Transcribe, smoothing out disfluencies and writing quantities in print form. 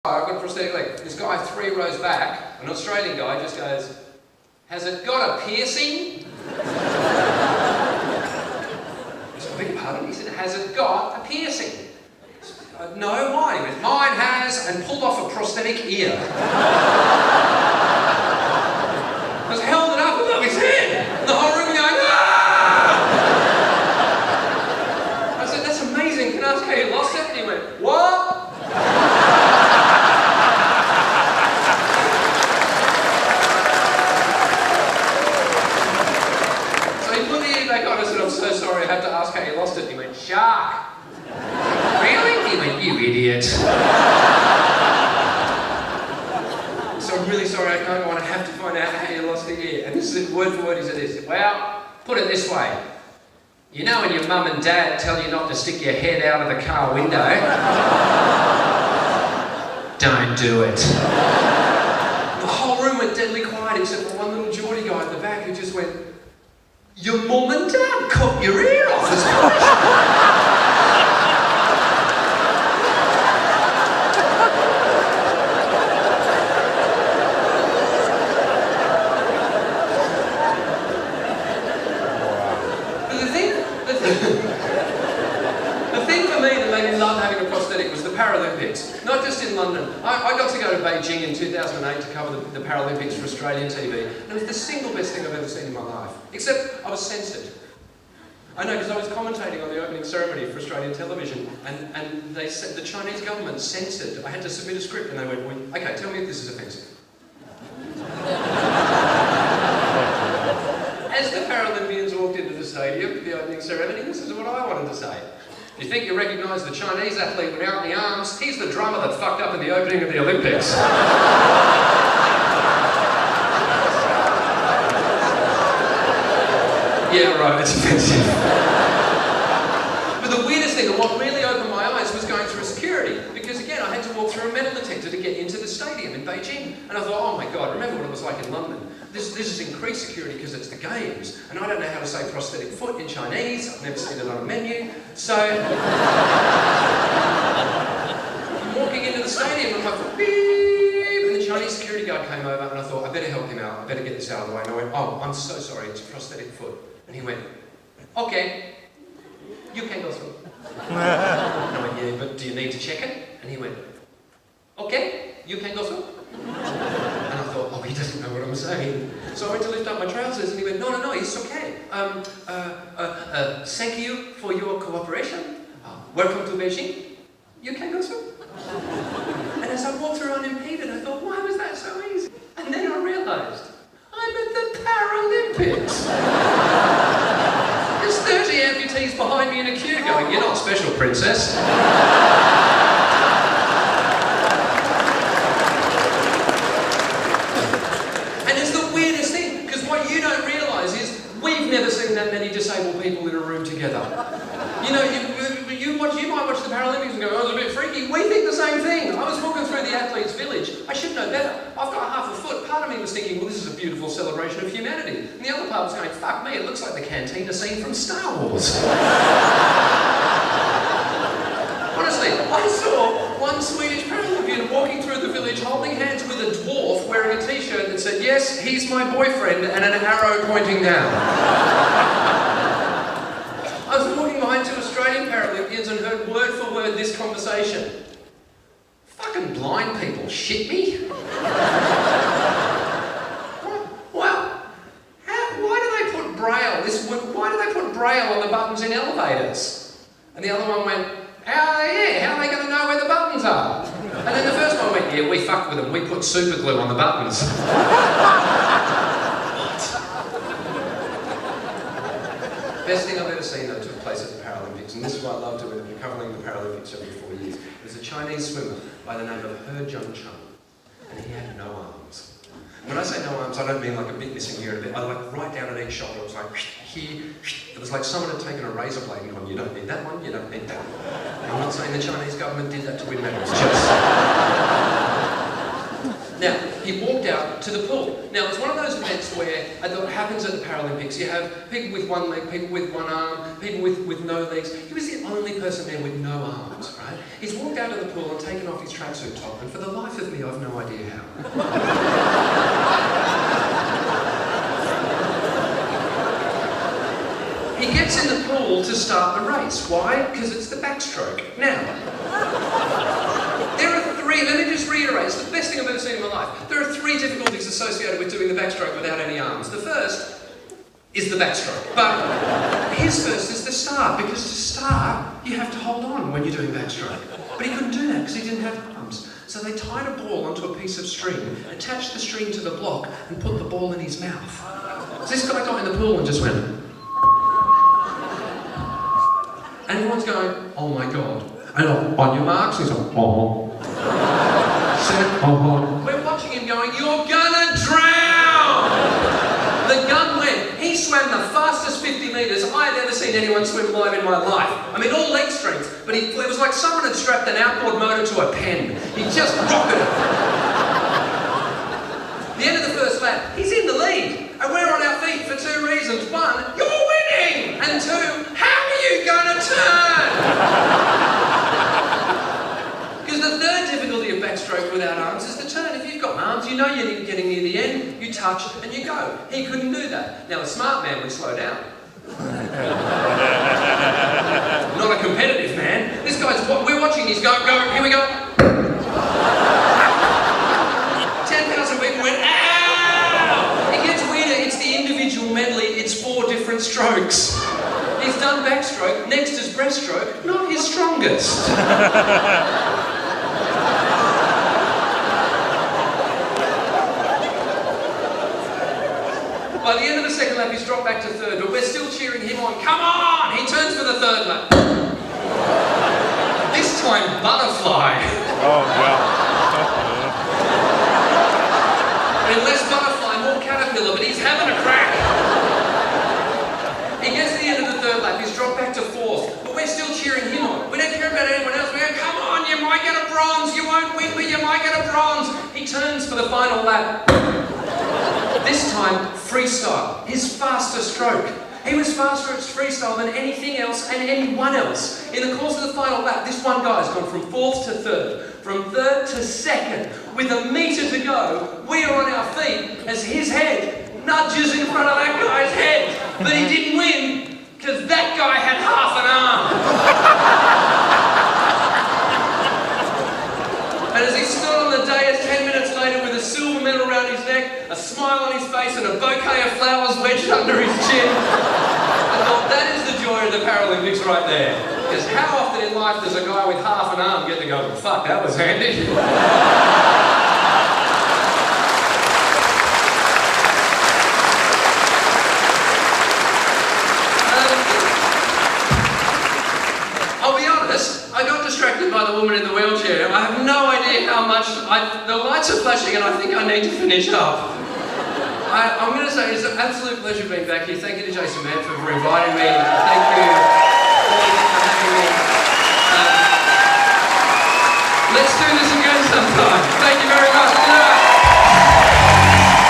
I've got a prosthetic leg. This guy 3 rows back, an Australian guy, just goes, "Has it got a piercing?" I said, "I beg your pardon?" He said, "Has it got a piercing?" I said, "No, why?" He went, "Mine has," and pulled off a prosthetic ear. I was held it up above his head, and the whole room going, "Ah!" I said, "That's amazing, can I ask how you lost it?" And he went, "What?" "I'm so sorry, I have to ask how you lost it." And he went, "Shark." "Really?" He went, "You idiot." "So I'm really sorry, I can't go on. I have to find out how you lost the ear." And this is word for word, he said this. "Well, put it this way. You know when your mum and dad tell you not to stick your head out of the car window? Don't do it." The whole room went deadly quiet except for one little Geordie guy at the back who just went, "Your mum and dad cut your ear off as punishment." The thing for me that made me love having a prosthetic was the Paralympics. Not just in London. I got to go to Beijing in 2008 to cover the Paralympics for Australian TV. And it was the single best thing I've ever seen in my life. Except I was censored. I know, because I was commentating on the opening ceremony for Australian television, and they said the Chinese government censored. I had to submit a script, and they went, "Well, okay, tell me if this is offensive." As the Paralympians walked into the stadium for the opening ceremony, this is what I wanted to say. "If you think you recognise the Chinese athlete without the arms, he's the drummer that fucked up in the opening of the Olympics." Yeah, right, it's offensive. But the weirdest thing, and what really opened my eyes, was going through security. Because again, I had to walk through a metal detector to get into the stadium in Beijing. And I thought, oh my God, remember what it was like in London. This is increased security because it's the games. And I don't know how to say prosthetic foot in Chinese. I've never seen it on a menu. So I'm walking into the stadium and my foot, beep, and the Chinese security guard came over and I thought, I better help him out. I better get this out of the way. And I went, "Oh, I'm so sorry, it's a prosthetic foot." And he went, "Okay, you can go through." And I went, "Yeah, but do you need to check it?" And he went, "Okay, you can go through." And I thought, oh, he doesn't know what I'm saying. So I went to lift up my trousers and he went, no, it's okay. Thank you for your cooperation. Welcome to Beijing. You can go through." And as I walked around unimpeded, I thought, why was that so easy? And then I realised, I'm at the Paralympics. There's 30 amputees behind me in a queue going, "You're not special, princess." And it's the weirdest thing, because what you don't realise is we've never seen that many disabled people in a room together. You know, you might watch the Paralympics and go, "Oh, it's a bit freaky." We think the same thing. I was walking through the athletes' village. I should know better. I've got half a foot. Part of me was thinking, well, this is a beautiful celebration of humanity. And the other part was going, fuck me, it looks like the cantina scene from Star Wars. Honestly, I saw one Swedish Paralympian walking through the village holding hands with a dwarf wearing a t-shirt that said, "Yes, he's my boyfriend," and an arrow pointing down. I was walking behind 2 Australian Paralympians and heard word for word this conversation. "Fucking blind people shit me." Well, why do they put braille? Why do they put braille on the buttons in elevators? And the other one went, how are they going to know where the buttons are? And then the first one went, "Yeah, we fucked with them. We put super glue on the buttons." Best thing I've ever seen, though, took place at the Paralympics, and this is what I love doing. I've been covering the Paralympics every 4 years. There's a Chinese swimmer by the name of He Jiankun, and he had no arms. When I say no arms, I don't mean like a bit missing here and a bit. I like right down at each shoulder. It was like here. It was like someone had taken a razor blade and gone, "You don't need that one. You don't need that one." I'm not saying the Chinese government did that to win medals. Now, he walked out to the pool. Now, it's one of those events where, I thought, happens at the Paralympics. You have people with one leg, people with one arm, people with no legs. He was the only person there with no arms, right? He's walked out of the pool and taken off his tracksuit top, and for the life of me, I've no idea how. He gets in the pool to start the race. Why? Because it's the backstroke. Now, there are three, let me just reiterate, it's the best thing I've ever seen in my life. There are three difficulties associated with doing the backstroke without any arms. The first is the backstroke. But his first is the start, because to start, you have to hold on when you're doing backstroke. But he couldn't do that because he didn't have arms. So they tied a ball onto a piece of string, attached the string to the block, and put the ball in his mouth. So this guy got in the pool and just went... And everyone's going, oh my God. And on your marks, he's like, oh. Set, oh. We're watching him going, you're gonna drown! The gun went. He swam the fastest 50 metres I had ever seen anyone swim live in my life. I mean, all leg strength, but it was like someone had strapped an outboard motor to a pen. He just rocketed it. The end of the first lap, he's in the lead. And we're on our feet for two reasons. One, you're winning! And two, how are you going to turn? Because the third difficulty of backstroke without arms is the turn. If you've got arms, you know you're getting near the end, you touch and you go. He couldn't do that. Now a smart man would slow down. Not a competitive man. This guy's, we're watching, he's go, here we go. 10,000 people went, ow! It gets weirder, it's the individual medley, it's 4 different strokes. He's done backstroke, next is breaststroke, not his strongest. By the end of the second lap, he's dropped back to third, but we're still cheering him on. Come on! He turns for the third lap. This time, butterfly. Oh, yeah. And less butterfly, more caterpillar, but he's having a crack. He gets to the end of the third lap, he's dropped back to fourth, but we're still cheering him on. We don't care about anyone else. We go, come on, you might get a bronze. You won't win, but you might get a bronze. He turns for the final lap. This time, freestyle, his faster stroke. He was faster at freestyle than anything else and anyone else. In the course of the final lap, this one guy's gone from fourth to third, from third to second. With a metre to go, we are on our feet as his head nudges in front of that guy's head. But he didn't win, because that guy had half an arm. And as he stood on the dais 10 minutes later with a silver medal around his neck, a smile on his face and a bouquet of flowers wedged under his chin, I thought that is the joy of the Paralympics right there. Because how often in life does a guy with half an arm get to go, well, fuck, that was handy. I'll be honest, I got distracted by the woman in the wheelchair. I have no idea how much, the lights are flashing and I think I need to finish up. I'm going to say it's an absolute pleasure being back here. Thank you to Jason Manford for inviting me. Thank you.